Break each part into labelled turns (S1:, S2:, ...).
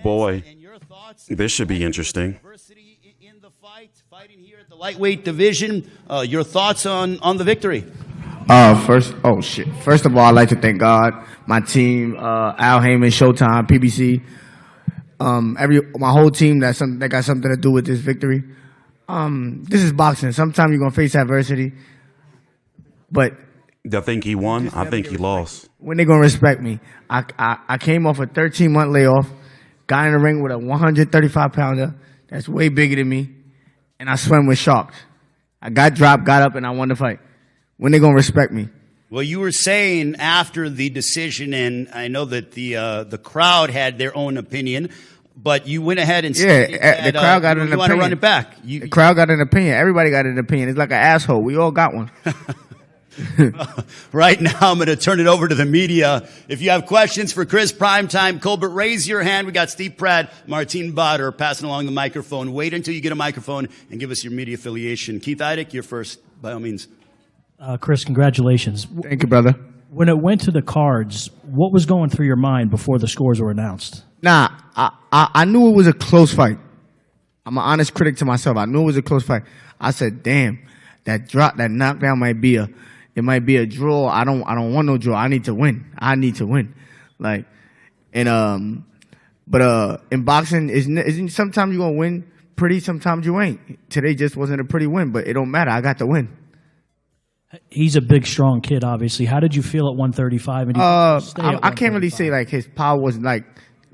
S1: Boy, this should be interesting.
S2: In the fighting here at the lightweight division, your thoughts on the victory?
S3: First of all, I'd like to thank God, my team, Al Heyman, Showtime, PBC, my whole team that got something to do with this victory. This is boxing. Sometimes you're gonna face adversity, but
S1: I think he won. I think he lost.
S3: when they gonna respect me? I came off a 13-month layoff, got in the ring with a 135-pounder that's way bigger than me, and I swam with sharks. I got dropped, got up, and I won the fight. When they gonna respect me?
S2: Well, you were saying after the decision, and I know that the crowd had their own opinion, but you went ahead and said
S3: the crowd got an opinion.
S2: You want to run it back.
S3: The crowd got an opinion. Everybody got an opinion. It's like an asshole. We all got one.
S2: Right now, I'm going to turn it over to the media. If you have questions for Chris Primetime Colbert, raise your hand. We got Steve Pratt, Martine Botter passing along the microphone. Wait until you get a microphone and give us your media affiliation. Keith Eidick, you're first, by all means.
S4: Chris, congratulations.
S3: Thank you, brother.
S4: When it went to the cards, what was going through your mind before the scores were announced?
S3: Nah, I knew it was a close fight. I'm an honest critic to myself. I knew it was a close fight. I said, damn, that knockdown might be a draw. I don't want no draw. I need to win. But in boxing, isn't sometimes you're gonna win pretty, sometimes you ain't. Today just wasn't a pretty win, but it don't matter. I got the win.
S4: He's a big, strong kid, obviously. How did you feel at 135? And
S3: I can't really say like his power was like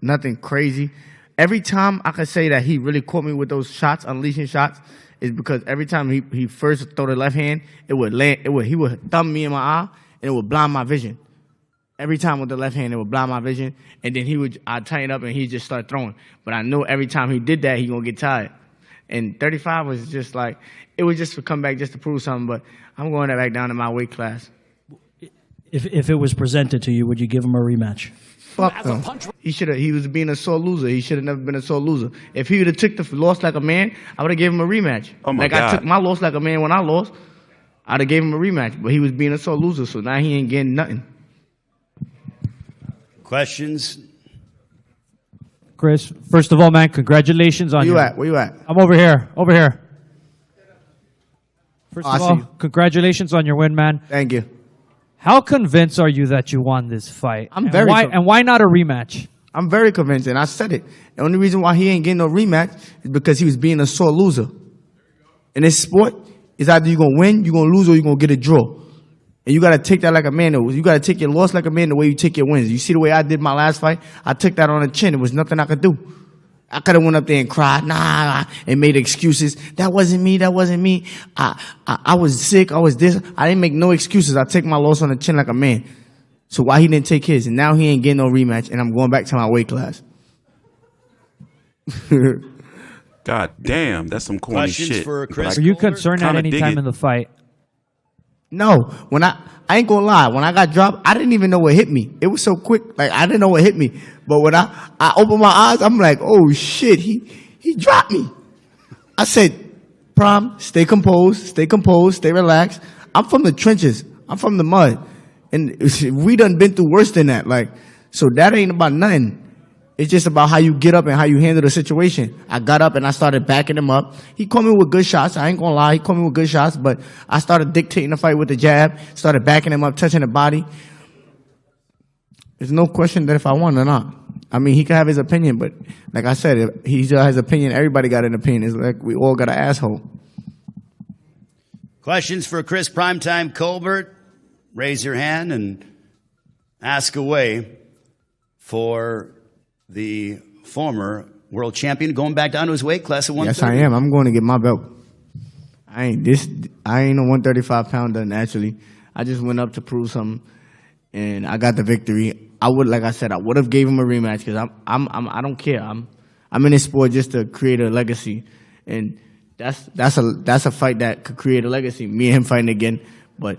S3: nothing crazy. Every time I could say that he really caught me with those shots, unleashing shots, is because every time he first throw the left hand, he would thumb me in my eye and it would blind my vision. Every time with the left hand, it would blind my vision, and then I'd tighten up and he'd just start throwing. But I know every time he did that, he gonna get tired. And 35 was just like, it was just to come back just to prove something, but I'm going back down to my weight class.
S4: If it was presented to you, would you give him a rematch?
S3: Fuck no. He was being a sore loser. He should have never been a sore loser. If he would have took the loss like a man, I would have gave him a rematch.
S1: Oh my God.
S3: I took my loss like a man when I lost, I'd have gave him a rematch. But he was being a sore loser, so now he ain't getting nothing.
S2: Questions?
S5: Chris, first of all, man, congratulations on
S3: Where you at? Where you at?
S5: I'm over here. Over here. First
S3: I
S5: of
S3: see
S5: all,
S3: you.
S5: congratulations on your win, man.
S3: Thank you.
S5: How convinced are you that you won this fight?
S3: I'm very
S5: and why not a rematch?
S3: I'm very convinced, and I said it. The only reason why he ain't getting no rematch is because he was being a sore loser. In this sport, it's either you're going to win, you're going to lose, or you're going to get a draw. And you got to take that like a man. You got to take your loss like a man the way you take your wins. You see the way I did my last fight? I took that on the chin. There was nothing I could do. I could have went up there and cried, and made excuses. That wasn't me. I was sick. I was this. I didn't make no excuses. I take my loss on the chin like a man. So why he didn't take his? And now he ain't getting no rematch, and I'm going back to my weight class.
S1: God damn, that's some corny
S2: Questions
S1: shit.
S2: for Chris?
S5: Were you
S2: Colbert?
S5: concerned at
S1: Kinda
S5: any
S1: dig
S5: time
S1: it.
S5: in the fight?
S3: No, when I ain't gonna lie, when I got dropped, I didn't even know what hit me. It was so quick, like I didn't know what hit me. But when I opened my eyes, I'm like, oh shit, he dropped me. I said, Prom, stay composed, stay relaxed. I'm from the trenches. I'm from the mud. And we done been through worse than that. Like, so that ain't about nothing. It's just about how you get up and how you handle the situation. I got up and I started backing him up. He caught me with good shots. I ain't gonna lie. He caught me with good shots, but I started dictating the fight with the jab, started backing him up, touching the body. There's no question that if I won or not. I mean, he can have his opinion, but like I said, if he got his opinion, everybody got an opinion. It's like we all got an asshole.
S2: Questions for Chris Primetime Colbert? Raise your hand and ask away for the former world champion going back down to his weight class at 130.
S3: Yes, I am. I'm going to get my belt. I ain't no 135-pounder naturally. I just went up to prove something, and I got the victory. I would have gave him a rematch because I don't care. I'm in this sport just to create a legacy, and that's a fight that could create a legacy. Me and him fighting again, but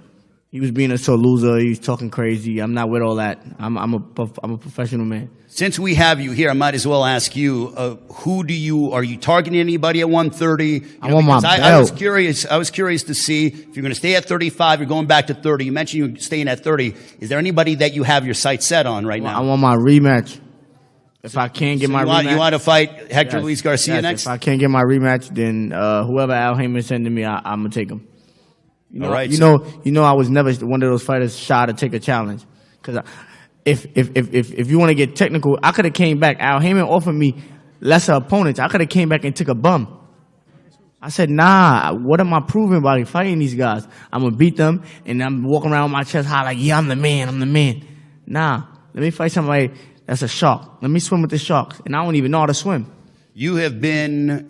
S3: he was being a sore loser. He was talking crazy. I'm not with all that. I'm a professional man.
S2: Since we have you here, I might as well ask you, are you targeting anybody at 130?
S3: I want my belt.
S2: I was curious to see if you're going to stay at 35, you're going back to 30. You mentioned you're staying at 30. Is there anybody that you have your sights set on right now?
S3: I want my rematch. If I can't get my
S2: you
S3: rematch,
S2: want to fight Hector Luis Garcia
S3: yes,
S2: next?
S3: If I can't get my rematch, then whoever Al Heyman sending me, I'm gonna take him.
S2: All right.
S3: You know, I was never one of those fighters shy to take a challenge. Because if you want to get technical, I could have came back. Al Heyman offered me lesser opponents. I could have came back and took a bum. I said, nah, what am I proving by fighting these guys? I'm going to beat them, and I'm walking around with my chest high like, yeah, I'm the man. Nah, let me fight somebody that's a shark. Let me swim with the sharks, and I don't even know how to swim.
S2: You have been...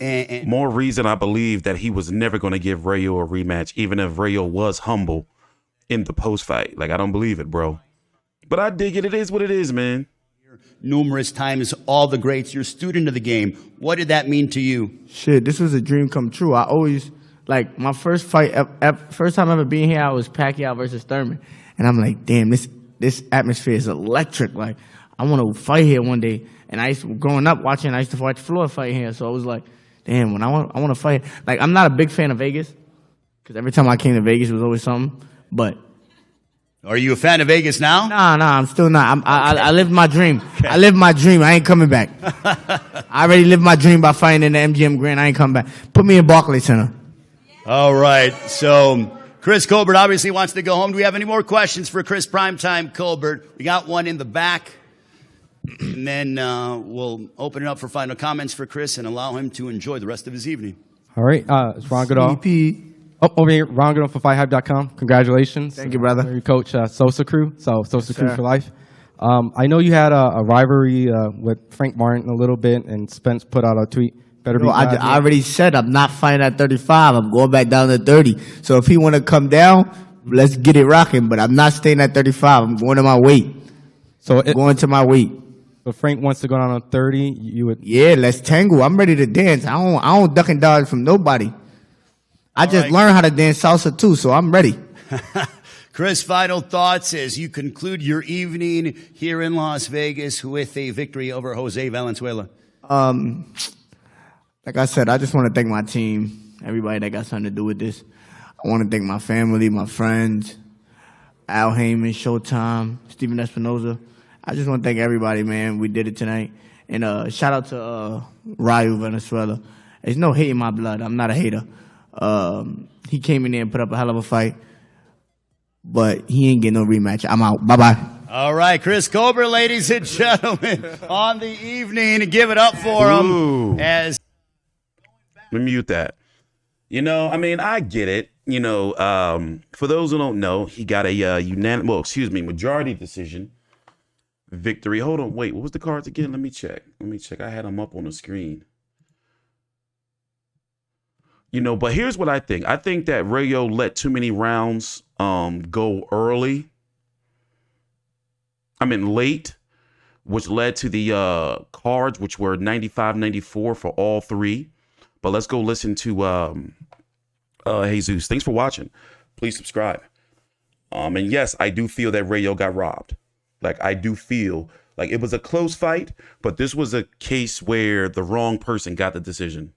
S1: More reason I believe that he was never going to give Rayo a rematch, even if Rayo was humble in the post-fight. Like, I don't believe it, bro. But I dig it. It is what it is, man.
S2: Numerous times, all the greats. You're a student of the game. What did that mean to you?
S3: Shit, this was a dream come true. I always, like, my first fight, first time ever being here, I was Pacquiao versus Thurman. And I'm like, damn, this atmosphere is electric. Like, I want to fight here one day. And growing up watching, I used to watch Floyd fight here. So I was like, damn, when I want to fight. Like, I'm not a big fan of Vegas. Because every time I came to Vegas, it was always something. But...
S2: Are you a fan of Vegas now?
S3: Nah, I'm still not. I lived my dream. Okay. I lived my dream. I ain't coming back. I already lived my dream by fighting in the MGM Grand. I ain't coming back. Put me in Barclays Center.
S2: All right. So Chris Colbert obviously wants to go home. Do we have any more questions for Chris Primetime Colbert? We got one in the back. And then we'll open it up for final comments for Chris and allow him to enjoy the rest of his evening.
S6: All right. It's Ron Goodall.
S3: CP.
S6: Over here, Ron Goodall for FightHype.com. Congratulations.
S3: Thank you, brother.
S6: Your coach, Sosa Crew. So Sosa Crew for life. I know you had a rivalry with Frank Martin a little bit, and Spence put out a tweet. Better be glad
S3: I already said I'm not fighting at 35. I'm going back down to 30. So if he want to come down, let's get it rocking. But I'm not staying at 35. I'm going to my weight. Going to my weight.
S6: So Frank wants to go down to 30. You would?
S3: Yeah, let's tangle. I'm ready to dance. I don't duck and dodge from nobody. I just learned how to dance salsa too, so I'm ready.
S2: Chris, final thoughts as you conclude your evening here in Las Vegas with a victory over Jose Valenzuela.
S3: Like I said, I just want to thank my team, everybody that got something to do with this. I want to thank my family, my friends, Al Heyman, Showtime, Steven Espinoza. I just want to thank everybody, man. We did it tonight. And shout out to Rayo, Venezuela. There's no hate in my blood. I'm not a hater. He came in there and put up a hell of a fight, but he ain't getting no rematch. I'm out. Bye-bye.
S2: All right, Chris Colbert, ladies and gentlemen, on the evening. Give it up for him. As
S1: Let me mute that. You know, I mean, I get it. You know, for those who don't know, he got a majority decision victory. Hold on, wait, what was the cards again? Let me check. I had them up on the screen. You know, but here's what I think. I think that Rayo let too many rounds go early. Late, which led to the cards, which were 95-94 for all three. But let's go listen to Jesus. Thanks for watching. Please subscribe. And yes, I do feel that Rayo got robbed. Like, I do feel like it was a close fight, but this was a case where the wrong person got the decision.